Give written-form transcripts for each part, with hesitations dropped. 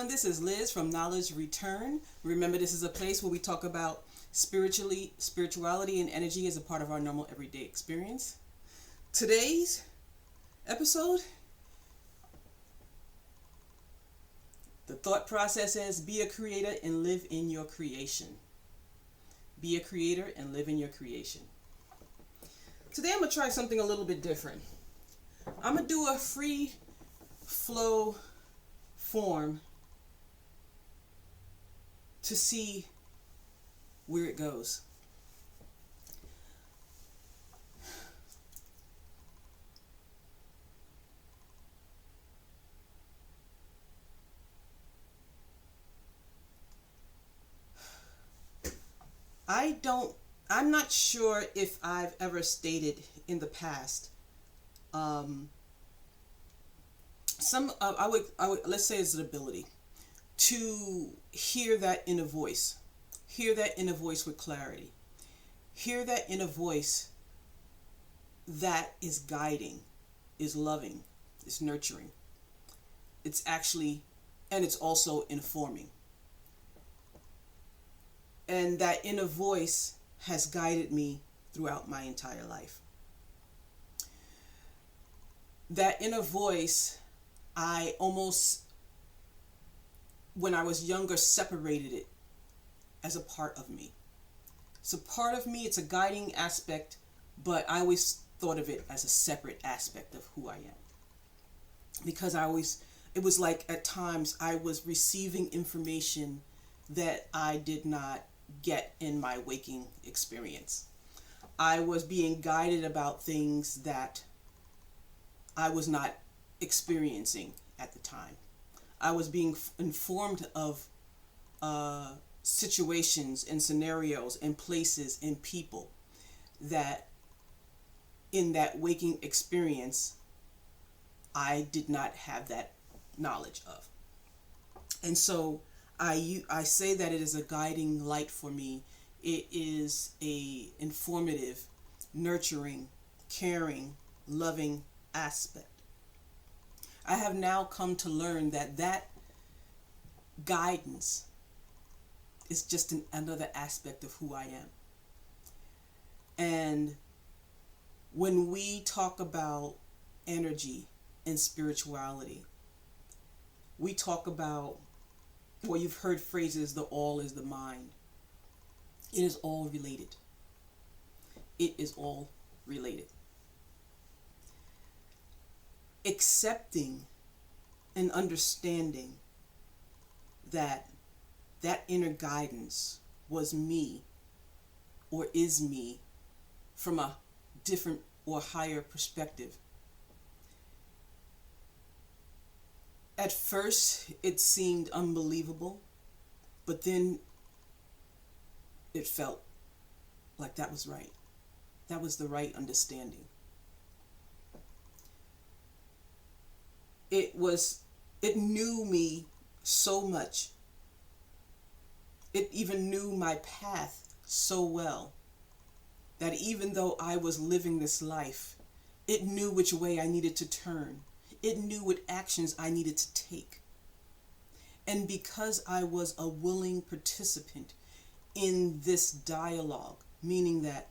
everyone. This is Liz from Knowledge Return. Remember, this is a place where we talk about spirituality and energy as a part of our normal everyday experience. Today's episode, the thought process is be a creator and live in your creation. Be a creator and live in your creation. Today I'm going to try something a little bit different. I'm going to do a free flow form to see where it goes. I'm not sure if I've ever stated in the past, I would let's say it's an ability to hear that inner voice with clarity, hear that inner voice that is guiding, is loving, is nurturing. It's also informing. And that inner voice has guided me throughout my entire life. That inner voice, I almost, when I was younger, separated it as a part of me. It's a part of me, it's a guiding aspect, but I always thought of it as a separate aspect of who I am. Because it was like at times I was receiving information that I did not get in my waking experience. I was being guided about things that I was not experiencing at the time. I was being informed of situations and scenarios and places and people that in that waking experience I did not have that knowledge of. And so I say that it is a guiding light for me. It is a informative, nurturing, caring, loving aspect. I have now come to learn that guidance is just another aspect of who I am. And when we talk about energy and spirituality, we talk about, well, you've heard phrases, the all is the mind. It is all related. It is all related. Accepting and understanding that inner guidance was me or is me from a different or higher perspective. At first, it seemed unbelievable, but then it felt like that was right. That was the right understanding. It knew me so much. It even knew my path so well that even though I was living this life, it knew which way I needed to turn. It knew what actions I needed to take. And because I was a willing participant in this dialogue, meaning that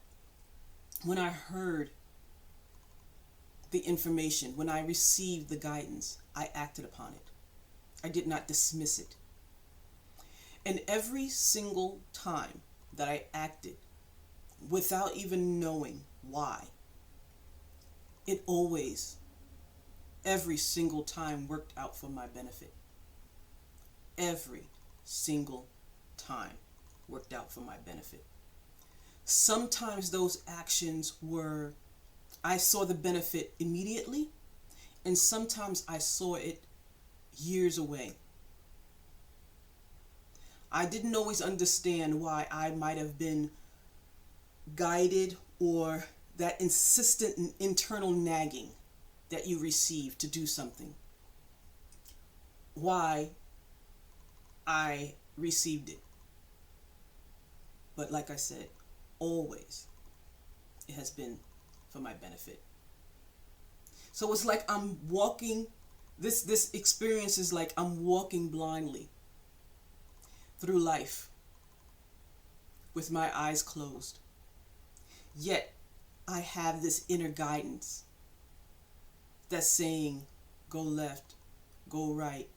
when I heard the information, when I received the guidance, I acted upon it. I did not dismiss it. And every single time that I acted without even knowing why, it always, every single time, worked out for my benefit. Every single time worked out for my benefit. Sometimes those actions I saw the benefit immediately, and sometimes I saw it years away. I didn't always understand why I might have been guided, or that insistent and internal nagging that you receive to do something, why I received it. But like I said, always it has been for my benefit. So it's like I'm walking This experience is like I'm walking blindly through life with my eyes closed. Yet I have this inner guidance that's saying, go left, go right.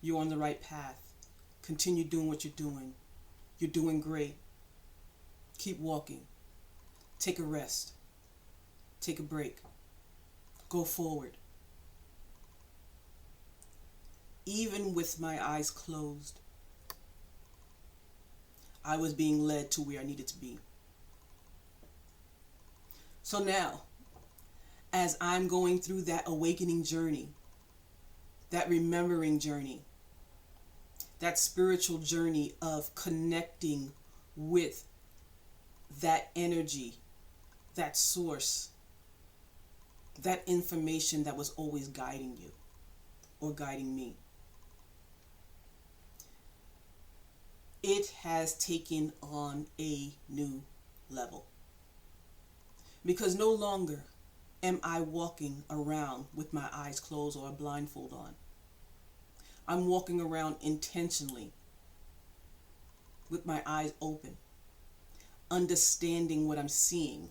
You're on the right path. Continue doing what you're doing. You're doing great. Keep walking. Take a rest. Take a break. Go forward. Even with my eyes closed, I was being led to where I needed to be. So now, as I'm going through that awakening journey, that remembering journey, that spiritual journey of connecting with that energy, that source, that information that was always guiding you or guiding me, it has taken on a new level. Because no longer am I walking around with my eyes closed or a blindfold on. I'm walking around intentionally with my eyes open, understanding what I'm seeing,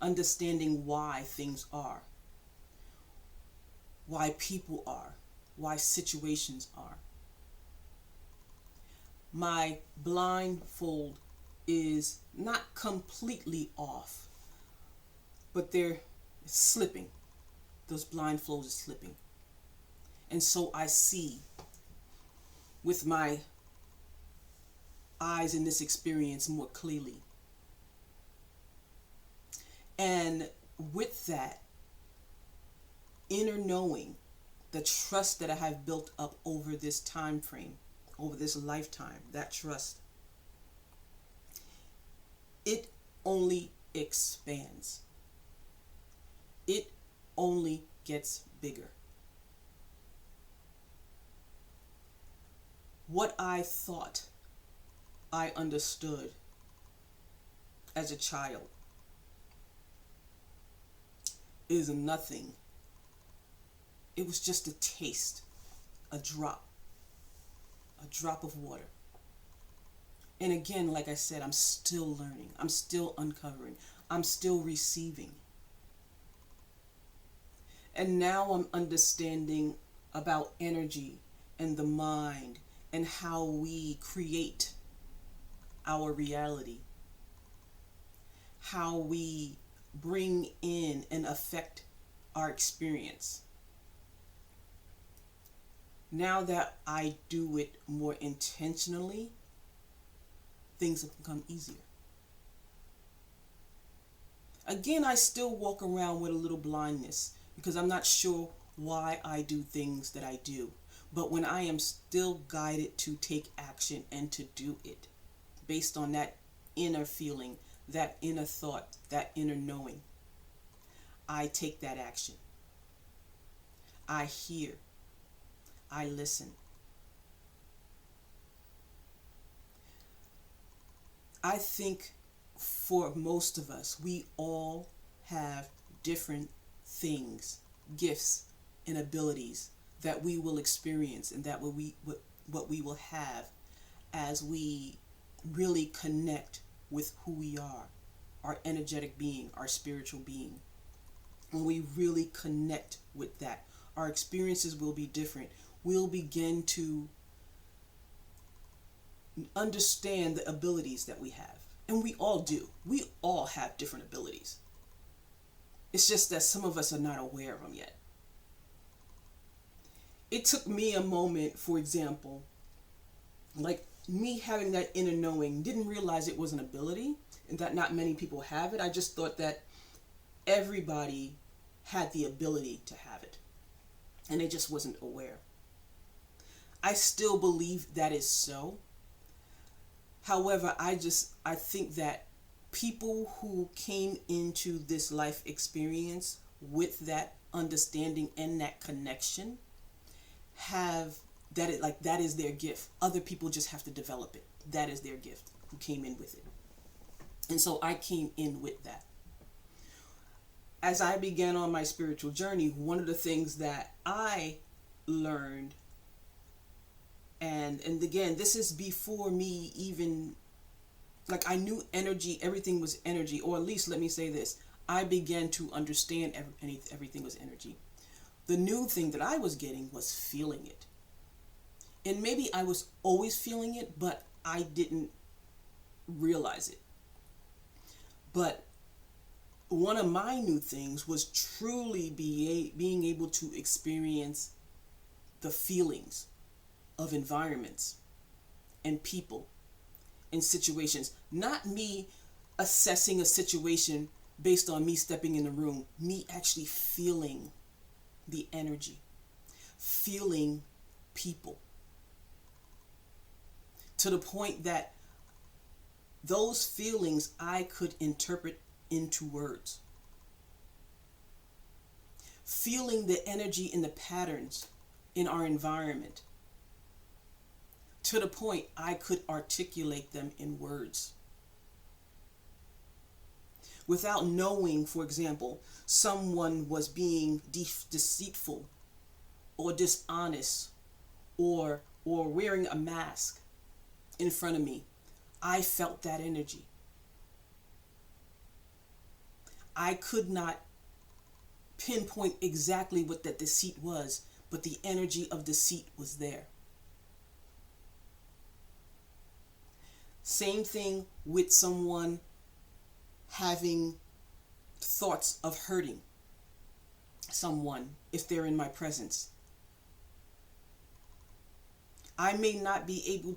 understanding why things are, why people are, why situations are. My blindfold is not completely off, but they're slipping. Those blindfolds are slipping. And so I see with my eyes in this experience more clearly. And with that inner knowing, the trust that I have built up over this time frame, over this lifetime, that trust, it only expands. It only gets bigger. What I thought I understood as a child is nothing. It was just a taste, a drop of water. And again, like I said, I'm still learning. I'm still uncovering. I'm still receiving. And now I'm understanding about energy and the mind and how we create our reality. How we bring in and affect our experience. Now that I do it more intentionally, things have become easier. Again, I still walk around with a little blindness because I'm not sure why I do things that I do. But when I am still guided to take action and to do it, based on that inner feeling, that inner thought, that inner knowing, I take that action. I hear. I listen. I think for most of us, we all have different things, gifts, and abilities that we will experience and that what we will have as we really connect with who we are, our energetic being, our spiritual being. When we really connect with that, our experiences will be different. We'll begin to understand the abilities that we have. And we all do. We all have different abilities. It's just that some of us are not aware of them yet. It took me a moment, for example, like me having that inner knowing, didn't realize it was an ability and that not many people have it. I just thought that everybody had the ability to have it and they just wasn't aware. I still believe that is so. However, I think that people who came into this life experience with that understanding and that connection have that is their gift. Other people just have to develop it. That is their gift who came in with it. And so I came in with that. as I began on my spiritual journey, one of the things that I learned, and again, this is before me even, like, I knew energy, everything was energy, or at least let me say this, I began to understand everything was energy. The new thing that I was getting was feeling it. And maybe I was always feeling it, but I didn't realize it. But one of my new things was truly being able to experience the feelings of environments and people and situations. Not me assessing a situation based on me stepping in the room, me actually feeling the energy, feeling people, to the point that those feelings I could interpret into words. Feeling the energy and the patterns in our environment, to the point I could articulate them in words. Without knowing, for example, someone was being deceitful or dishonest or wearing a mask in front of me, I felt that energy. I could not pinpoint exactly what that deceit was, but the energy of deceit was there. Same thing with someone having thoughts of hurting someone if they're in my presence. I may not be able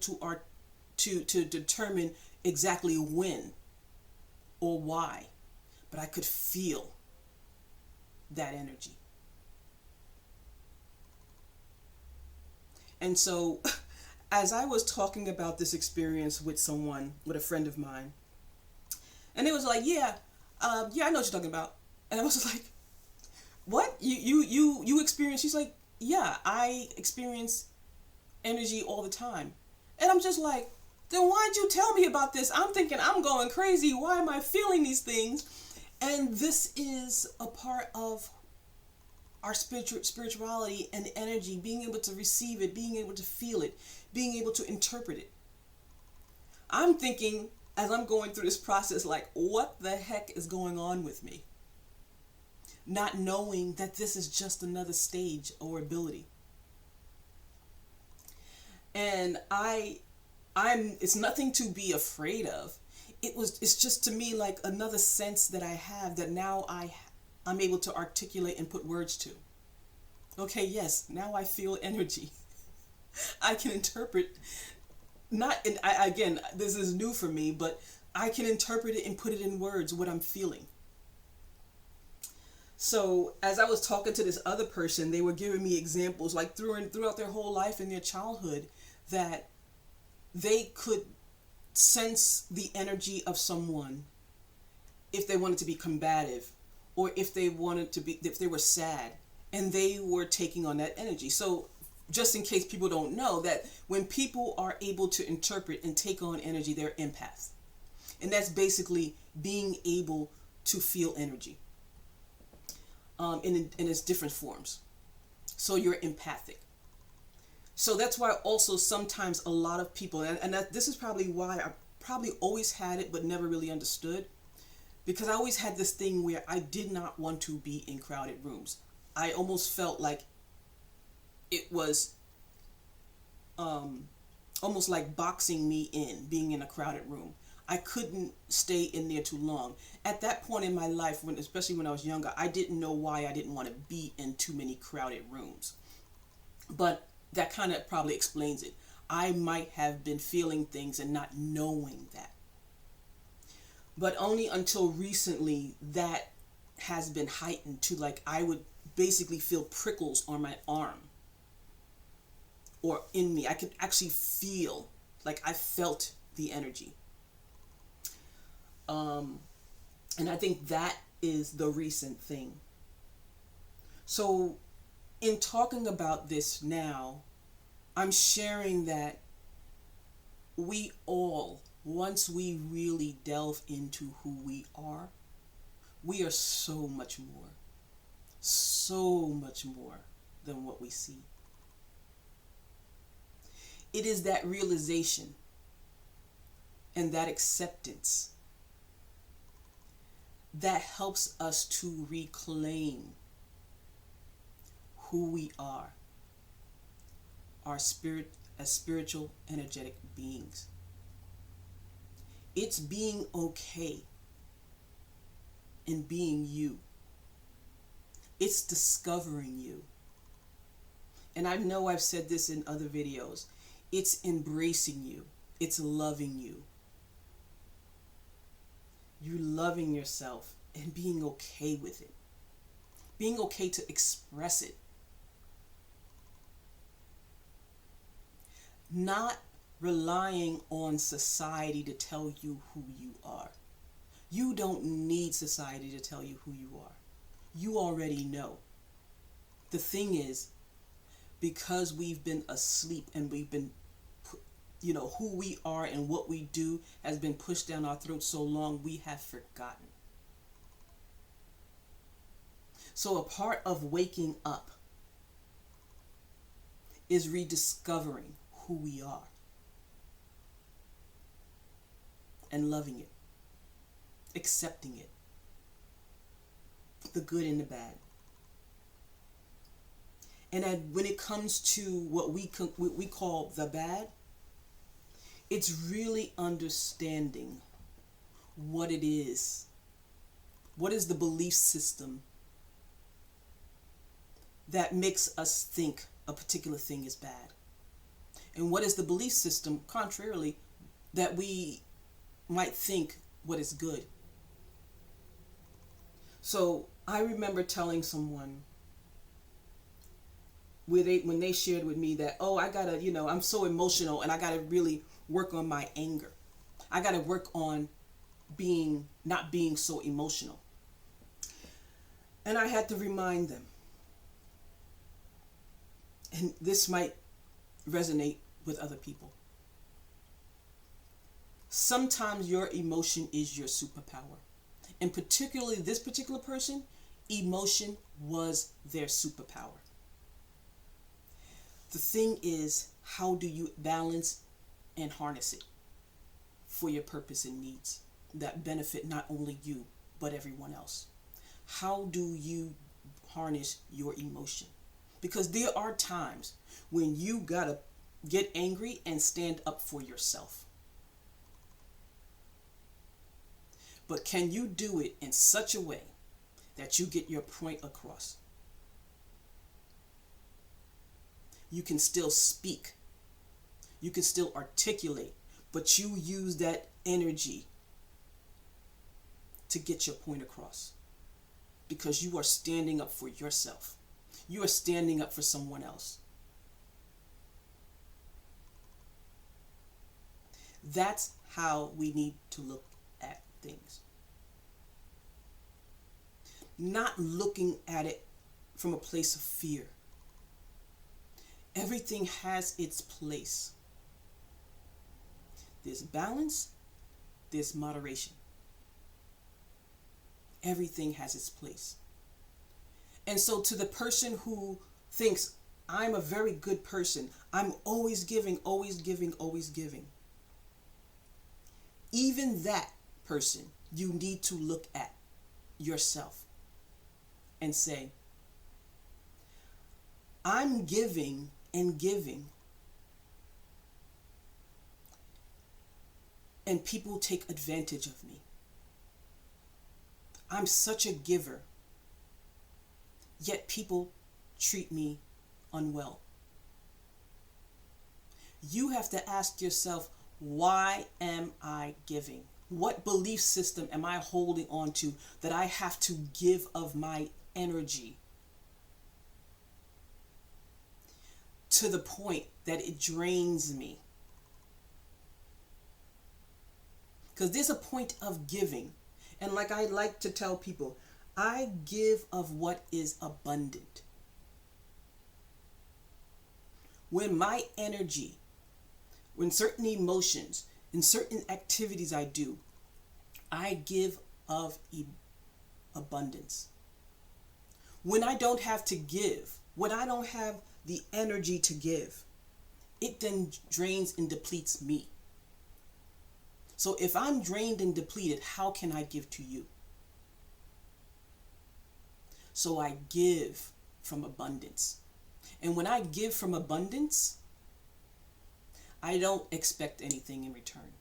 to determine exactly when or why, but I could feel that energy. And so as I was talking about this experience with someone, with a friend of mine, and it was like, yeah, I know what you're talking about. And I was like, what? You experience? She's like, yeah, I experience energy all the time. And I'm just like, then why'd you tell me about this? I'm thinking I'm going crazy. Why am I feeling these things? And this is a part of our spirituality and energy, being able to receive it, being able to feel it, being able to interpret it. I'm thinking, as I'm going through this process, like, what the heck is going on with me? Not knowing that this is just another stage or ability. And it's nothing to be afraid of. It's just to me like another sense that I have that now I'm able to articulate and put words to. Okay, yes, now I feel energy. I can interpret, again, this is new for me, but I can interpret it and put it in words, what I'm feeling. So as I was talking to this other person, they were giving me examples like throughout their whole life and their childhood, that they could sense the energy of someone if they wanted to be combative, or if they were sad, and they were taking on that energy. So just in case people don't know, that when people are able to interpret and take on energy, they're empaths. And that's basically being able to feel energy in its different forms. So you're empathic. So that's why also sometimes a lot of people, this is probably why I probably always had it but never really understood, because I always had this thing where I did not want to be in crowded rooms. I almost felt like it was almost like boxing me in, being in a crowded room. I couldn't stay in there too long. At that point in my life, especially when I was younger, I didn't know why I didn't want to be in too many crowded rooms. But that kind of probably explains it. I might have been feeling things and not knowing that. But only until recently that has been heightened to, like, I would basically feel prickles on my arm or in me. I could actually feel, like, I felt the energy. And I think that is the recent thing. So in talking about this now, I'm sharing that we all, once we really delve into who we are, We are so much more than what we see. It is that realization and that acceptance that helps us to reclaim who we are, our spirit as spiritual, energetic beings. It's being okay in being you. It's discovering you. And I know I've said this in other videos. It's embracing you. It's loving you. You loving yourself and being okay with it. Being okay to express it. Not relying on society to tell you who you are. You don't need society to tell you who you are. You already know. The thing is, because we've been asleep and we've been, who we are and what we do has been pushed down our throats so long, we have forgotten. So a part of waking up is rediscovering who we are and loving it, accepting it, the good and the bad. And when it comes to what we call the bad, it's really understanding what it is. What is the belief system that makes us think a particular thing is bad? And what is the belief system, contrarily, that we might think what is good? So I remember telling someone when they shared with me that, I gotta, I'm so emotional and I gotta really work on my anger. I gotta work on not being so emotional. And I had to remind them, and this might resonate with other people. Sometimes your emotion is your superpower. And particularly this particular person, emotion was their superpower. The thing is, how do you balance and harness it for your purpose and needs that benefit not only you, but everyone else? How do you harness your emotion? Because there are times when you gotta get angry and stand up for yourself. But can you do it in such a way that you get your point across? You can still speak. You can still articulate, but you use that energy to get your point across. Because you are standing up for yourself. You are standing up for someone else. That's how we need to look at things. Not looking at it from a place of fear. Everything has its place. There's balance, there's moderation. Everything has its place. And so to the person who thinks, I'm a very good person, I'm always giving, always giving, always giving. Even that person, you need to look at yourself and say, I'm giving and giving, and people take advantage of me. I'm such a giver, yet people treat me unwell. You have to ask yourself, why am I giving? What belief system am I holding on to that I have to give of my energy to the point that it drains me? Because there's a point of giving. And like I like to tell people, I give of what is abundant. When my energy, when certain emotions, in certain activities I do, I give of abundance. When I don't have to give, when I don't have the energy to give, it then drains and depletes me. So if I'm drained and depleted, how can I give to you? So I give from abundance. And when I give from abundance, I don't expect anything in return.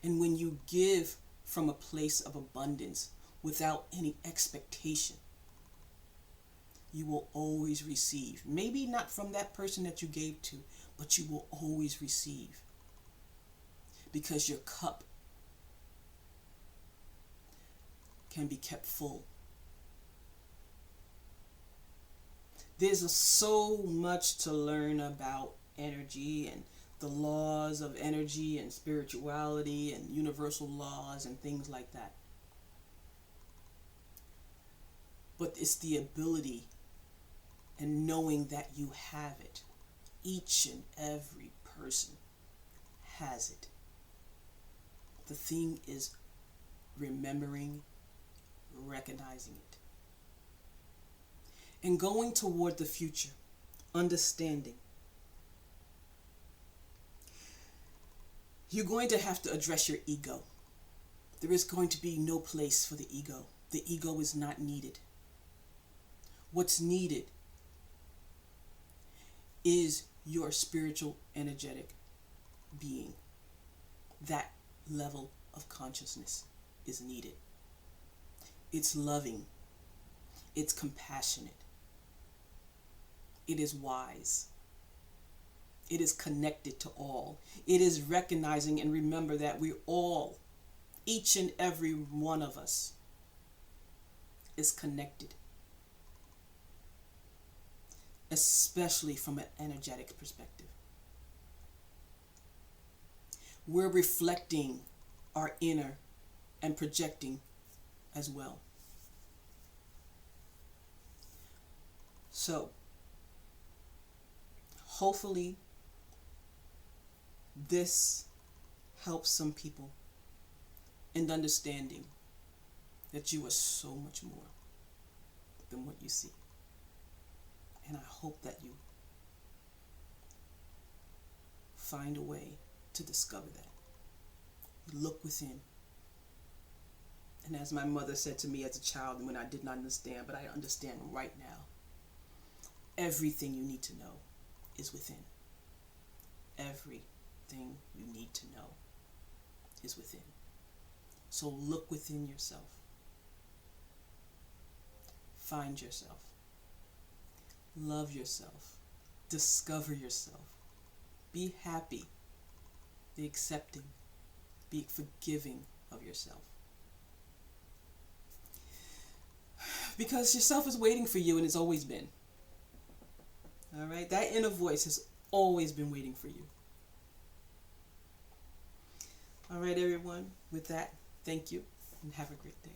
And when you give from a place of abundance without any expectation, you will always receive. Maybe not from that person that you gave to, but you will always receive. Because your cup can be kept full. There's so much to learn about energy and the laws of energy and spirituality and universal laws and things like that. But it's the ability and knowing that you have it. Each and every person has it. The thing is remembering, recognizing it, and going toward the future, understanding. You're going to have to address your ego. There is going to be no place for the ego. The ego is not needed. What's needed is your spiritual, energetic being. That level of consciousness is needed. It's loving. It's compassionate. It is wise. It is connected to all. It is recognizing and remember that we all, each and every one of us, is connected. Especially from an energetic perspective. We're reflecting our inner and projecting as well. So, hopefully, this helps some people in understanding that you are so much more than what you see. And I hope that you find a way to discover that. You look within. And as my mother said to me as a child when I did not understand, but I understand right now, everything you need to know is within. Everything you need to know is within. So look within yourself. Find yourself. Love yourself. Discover yourself. Be happy. Be accepting. Be forgiving of yourself. Because yourself is waiting for you and it's always been. All right? That inner voice has always been waiting for you. All right, everyone. With that, thank you and have a great day.